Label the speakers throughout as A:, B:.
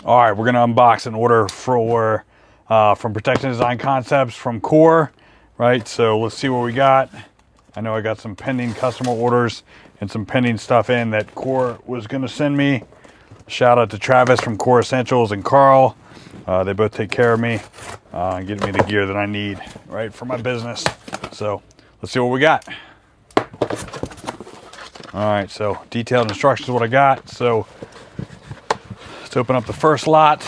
A: All right, we're gonna unbox an order for from Protection Design Concepts from Core, right? So let's see what we got. I know I got some pending customer orders and some pending stuff in that Core was gonna send me. Shout out to Travis from Core Essentials and Carl. They both take care of me and get me the gear that I need, right, for my business. So let's see what we got. All right, so detailed instructions what I got. So let's open up the first lot.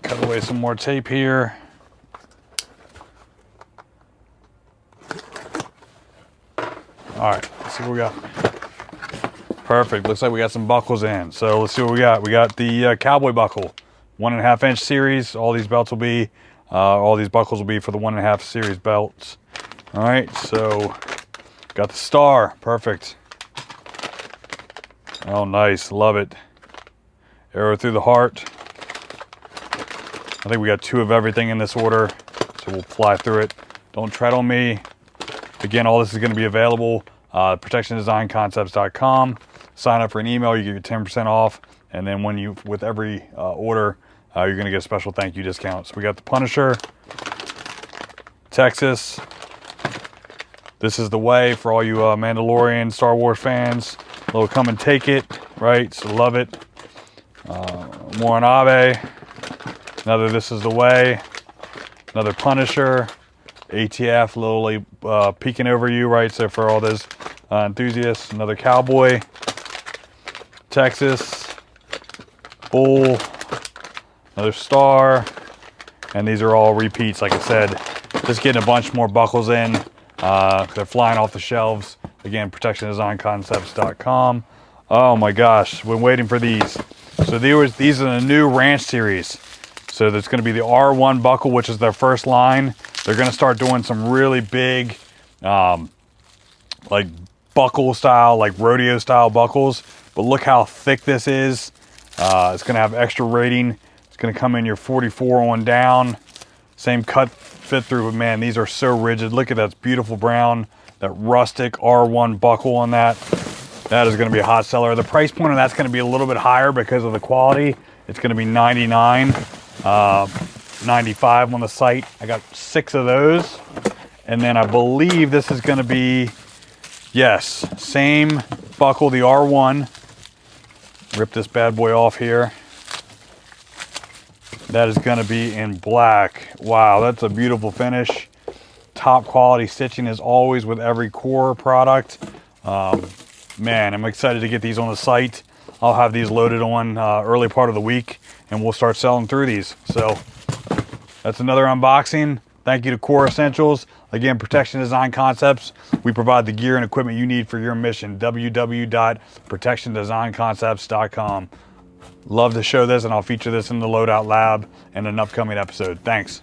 A: Cut away some more tape here. All right, let's see what we got. Perfect, looks like we got some buckles in. So let's see what we got. We got the cowboy buckle, 1.5 inch series. All these belts will be, all these buckles will be for the 1.5 series belts. All right, so got the star, perfect. Oh, nice, love it. Arrow through the heart. I think we got 2 of everything in this order, so we'll fly through it. Don't tread on me. Again, all this is gonna be available, protectiondesignconcepts.com. Sign up for an email, you get 10% off. And then when you, with every order, you're gonna get a special thank you discount. So we got the Punisher, Texas. This is the way for all you Mandalorian, Star Wars fans. Little come and take it, right? So love it. Morinabe. Another This Is the Way. Another Punisher. ATF, literally peeking over you, right? So for all those enthusiasts. Another Cowboy. Texas. Bull. Another Star. And these are all repeats, like I said. Just getting a bunch more buckles in. They're flying off the shelves. Again, protectiondesignconcepts.com. Oh my gosh, we're waiting for these. So these are the new Ranch series. So there's gonna be the R1 buckle, which is their first line. They're gonna start doing some really big, like buckle style, like rodeo style buckles. But look how thick this is. It's gonna have extra rating. It's gonna come in your 44 on down. Same cut, fit through, but man, these are so rigid. Look at that beautiful brown, that rustic R1 buckle on that. That is gonna be a hot seller. The price point on that's gonna be a little bit higher because of the quality. It's gonna be $99, $95 on the site. I got 6 of those. And then I believe this is gonna be, yes, same buckle, the R1. Rip this bad boy off here. That is gonna be in black. Wow, that's a beautiful finish. Top quality stitching as always with every Core product. Man, I'm excited to get these on the site. I'll have these loaded on early part of the week and we'll start selling through these. So that's another unboxing. Thank you to Core Essentials. Again, Protection Design Concepts. We provide the gear and equipment you need for your mission. www.protectiondesignconcepts.com. Love to show this, and I'll feature this in the Loadout Lab in an upcoming episode. Thanks.